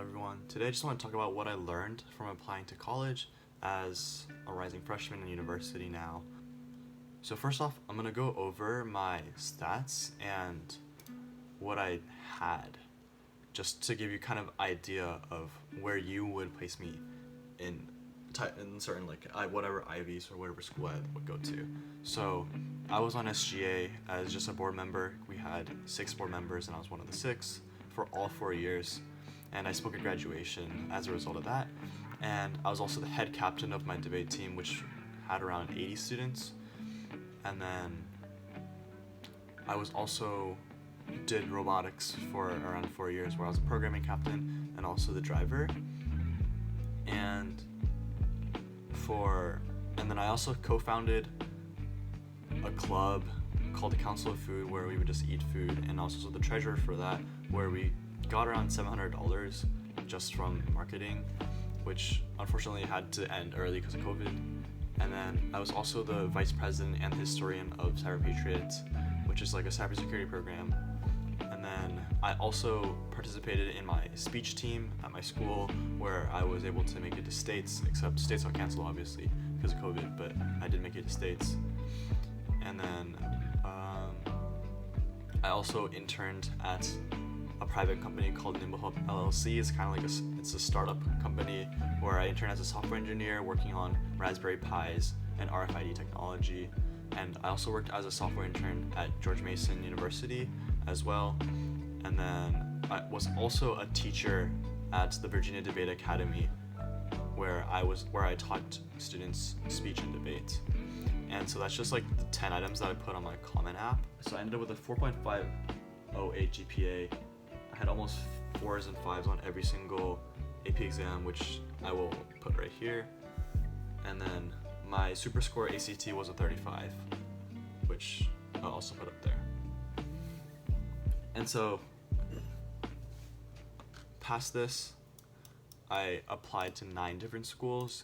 everyone. Today I just want to talk about what I learned from applying to college as a rising freshman in university now. So first off, I'm going to go over my stats and what I had, just to give you kind of idea of where you would place me in certain whatever Ivies or whatever school I would go to. So I was on SGA as just a board member. We had 6 board members and I was one of the 6 for all 4 years, and I spoke at graduation as a result of that. And I was also the head captain of my debate team, which had around 80 students. And then I was also did robotics for around 4 years, where I was a programming captain and also the driver. And then I also co-founded a club called the Council of Food, where we would just eat food, and also the treasurer for that, where we got around $700 just from marketing, which unfortunately had to end early because of COVID. And then I was also the vice president and historian of Cyber Patriots, which is like a cybersecurity program. And then I also participated in my speech team at my school, where I was able to make it to States, except States got canceled obviously because of COVID, but I did make it to States. And then I also interned at a private company called Nimble Hub LLC. It's kind of like it's a startup company where I interned as a software engineer working on Raspberry Pis and RFID technology. And I also worked as a software intern at George Mason University as well. And then I was also a teacher at the Virginia Debate Academy, where I taught students speech and debate. And so that's just like the 10 items that I put on my Common App. So I ended up with a 4.508 GPA. I had almost 4s and 5s on every single AP exam, which I will put right here. And then my super score ACT was a 35, which I'll also put up there. And so past this, I applied to 9 different schools.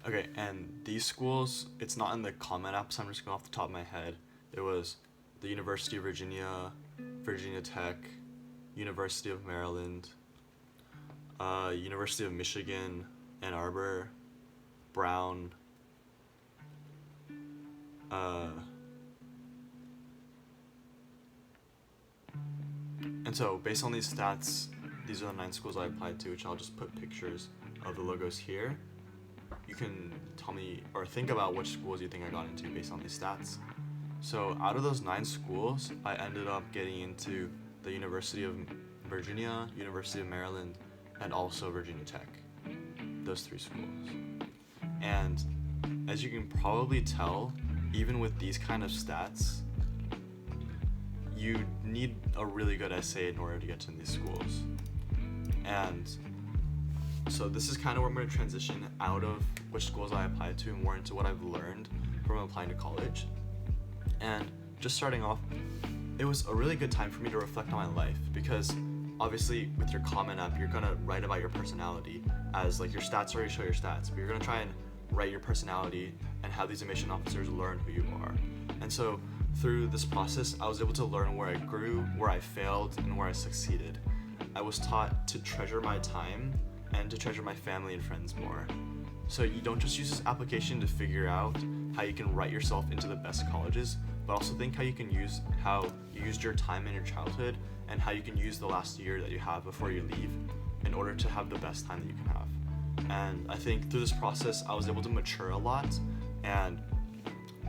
Okay, and these schools, it's not in the Common App, so I'm just going off the top of my head. It was the University of Virginia, Virginia Tech, University of Maryland, University of Michigan, Ann Arbor, Brown, and so based on these stats, these are the 9 schools I applied to, which I'll just put pictures of the logos here. You can tell me or think about which schools you think I got into based on these stats. So out of those 9 schools, I ended up getting into the University of Virginia, University of Maryland, and also Virginia Tech. Those 3 schools. And as you can probably tell, even with these kind of stats, you need a really good essay in order to get to these schools. And so this is kind of where I'm going to transition out of which schools I applied to and more into what I've learned from applying to college. And just starting off, it was a really good time for me to reflect on my life, because obviously with your Common App, you're going to write about your personality, as like your stats already show your stats, but you're going to try and write your personality and have these admission officers learn who you are. And so through this process, I was able to learn where I grew, where I failed, and where I succeeded. I was taught to treasure my time and to treasure my family and friends more. So you don't just use this application to figure out how you can write yourself into the best colleges, but also think how you used your time in your childhood and how you can use the last year that you have before you leave in order to have the best time that you can have. And I think through this process, I was able to mature a lot, and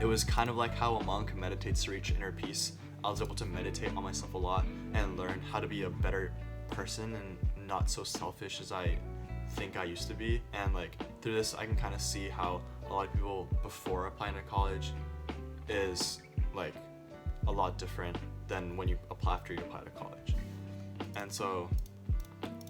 it was kind of like how a monk meditates to reach inner peace. I was able to meditate on myself a lot and learn how to be a better person and not so selfish as I think I used to be. And like through this, I can kind of see how a lot of people before applying to college is like a lot different than when you apply after you apply to college. And so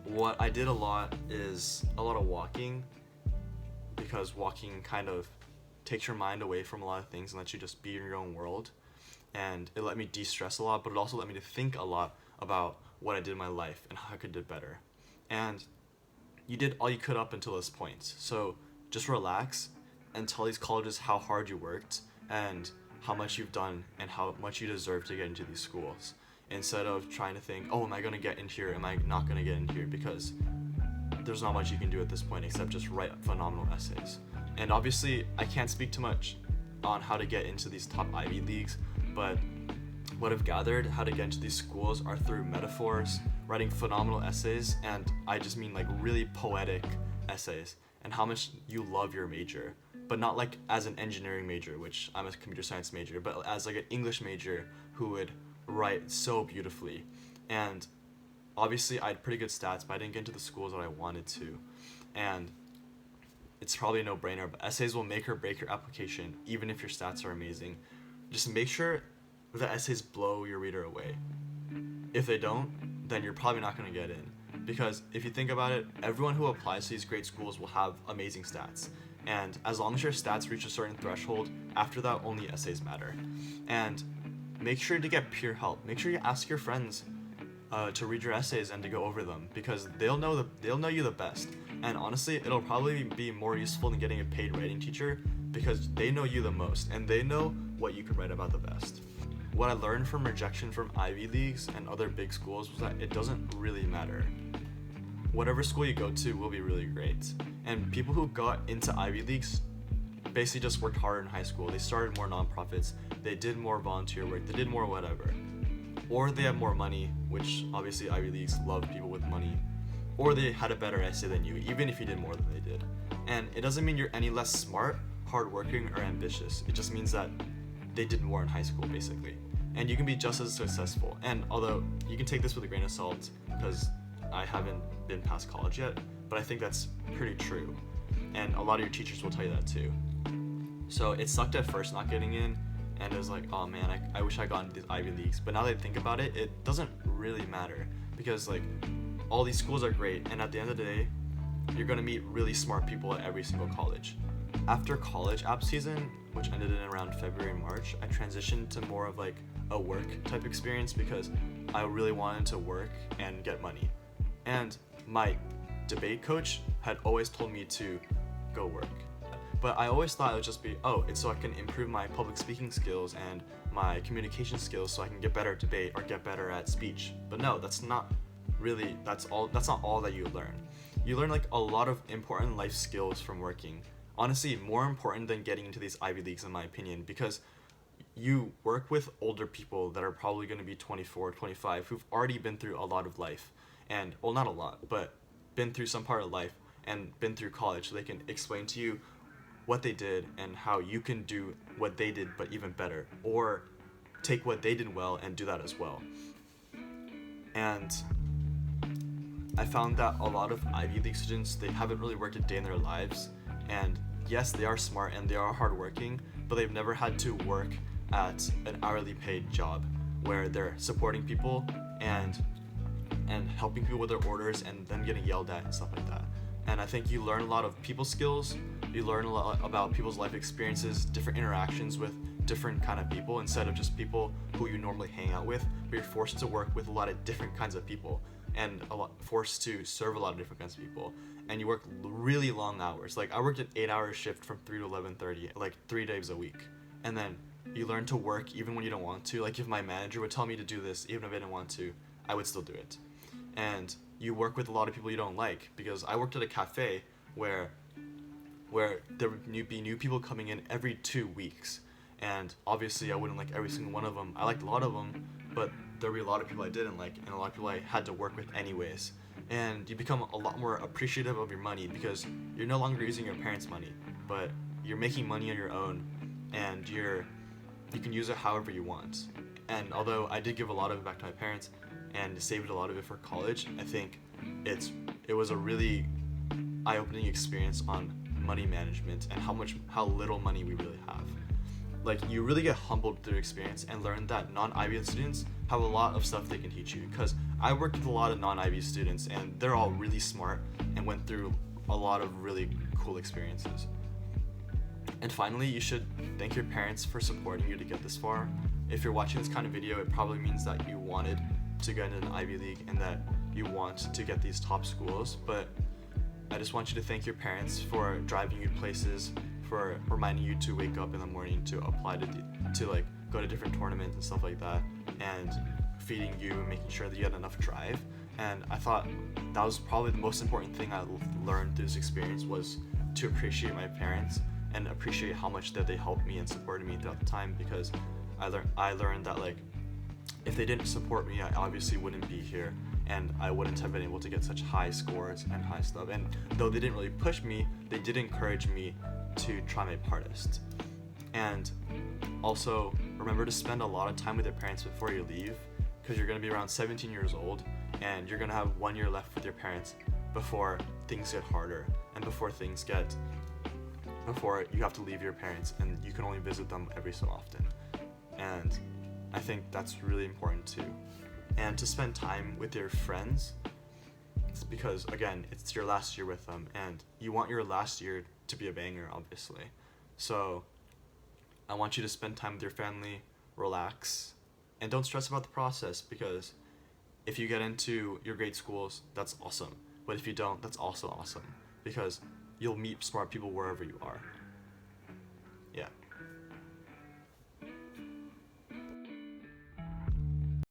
what I did a lot is a lot of walking, because walking kind of takes your mind away from a lot of things and lets you just be in your own world. And it let me de-stress a lot, but it also let me to think a lot about what I did in my life and how I could do better. And you did all you could up until this point. So just relax and tell these colleges how hard you worked and how much you've done and how much you deserve to get into these schools, instead of trying to think, oh, am I going to get in here? Am I not going to get in here? Because there's not much you can do at this point except just write phenomenal essays. And obviously, I can't speak too much on how to get into these top Ivy Leagues, but what I've gathered how to get into these schools are through metaphors, writing phenomenal essays, and I just mean like really poetic essays, and how much you love your major, but not like as an engineering major, which I'm a computer science major, but as like an English major who would write so beautifully. And obviously I had pretty good stats, but I didn't get into the schools that I wanted to. And it's probably a no-brainer, but essays will make or break your application, even if your stats are amazing. Just make sure the essays blow your reader away. If they don't, then you're probably not going to get in. Because if you think about it, everyone who applies to these great schools will have amazing stats. And as long as your stats reach a certain threshold, after that only essays matter. And make sure to get peer help. Make sure you ask your friends to read your essays and to go over them, because they'll know you the best. And honestly, it'll probably be more useful than getting a paid writing teacher, because they know you the most and they know what you could write about the best. What I learned from rejection from Ivy Leagues and other big schools was that it doesn't really matter. Whatever school you go to will be really great. And people who got into Ivy Leagues basically just worked harder in high school. They started more nonprofits, they did more volunteer work, they did more whatever. Or they have more money, which obviously Ivy Leagues love people with money. Or they had a better essay than you, even if you did more than they did. And it doesn't mean you're any less smart, hardworking, or ambitious. It just means that they did more in high school, basically. And you can be just as successful. And although you can take this with a grain of salt, because I haven't been past college yet, but I think that's pretty true. And a lot of your teachers will tell you that too. So it sucked at first not getting in, and it was like, oh man, I wish I got into these Ivy Leagues. But now that I think about it, it doesn't really matter, because like all these schools are great, and at the end of the day, you're gonna meet really smart people at every single college. After college app season, which ended in around February, March, I transitioned to more of like a work type experience, because I really wanted to work and get money. And my debate coach had always told me to go work. But I always thought it would just be, oh, it's so I can improve my public speaking skills and my communication skills so I can get better at debate or get better at speech. But no, that's not not all that you learn. You learn like a lot of important life skills from working. Honestly, more important than getting into these Ivy Leagues in my opinion, because you work with older people that are probably going to be 24, 25, who've already been through a lot of life. And, well, not a lot, but been through some part of life and been through college, so they can explain to you what they did and how you can do what they did but even better, or take what they did well and do that as well. And I found that a lot of Ivy League students, they haven't really worked a day in their lives, and yes, they are smart and they are hardworking, but they've never had to work at an hourly paid job where they're supporting people and helping people with their orders and then getting yelled at and stuff like that. And I think you learn a lot of people skills, you learn a lot about people's life experiences, different interactions with different kind of people, instead of just people who you normally hang out with, but you're forced to work with a lot of different kinds of people and forced to serve a lot of different kinds of people. And you work really long hours. Like I worked an 8-hour shift from 3 to 11:30, like 3 days a week. And then you learn to work even when you don't want to. Like if my manager would tell me to do this, even if I didn't want to, I would still do it. And you work with a lot of people you don't like, because I worked at a cafe where there would be new people coming in every 2 weeks. And obviously I wouldn't like every single one of them. I liked a lot of them, but there'd be a lot of people I didn't like, and a lot of people I had to work with anyways. And you become a lot more appreciative of your money, because you're no longer using your parents' money, but you're making money on your own, and you can use it however you want. And although I did give a lot of it back to my parents and saved a lot of it for college, I think it was a really eye-opening experience on money management and how little money we really have. Like you really get humbled through experience and learn that non-Ivy League students have a lot of stuff they can teach you, because I worked with a lot of non-Ivy students and they're all really smart and went through a lot of really cool experiences. And finally, you should thank your parents for supporting you to get this far. If you're watching this kind of video, it probably means that you wanted to get into an Ivy League and that you want to get these top schools, but I just want you to thank your parents for driving you places, for reminding you to wake up in the morning to apply to like go to different tournaments and stuff like that, and feeding you and making sure that you had enough drive. And I thought that was probably the most important thing I learned through this experience, was to appreciate my parents and appreciate how much that they helped me and supported me throughout the time, because I learned that, like, if they didn't support me, I obviously wouldn't be here, and I wouldn't have been able to get such high scores and high stuff. And though they didn't really push me, they did encourage me to try my hardest. And also, remember to spend a lot of time with your parents before you leave, because you're going to be around 17 years old, and you're going to have 1 year left with your parents before things get harder, and before you have to leave your parents, and you can only visit them every so often. And I think that's really important too. And to spend time with your friends, because again, it's your last year with them, and you want your last year to be a banger, obviously. So I want you to spend time with your family, relax, and don't stress about the process, because if you get into your great schools, that's awesome. But if you don't, that's also awesome, because you'll meet smart people wherever you are. Yeah.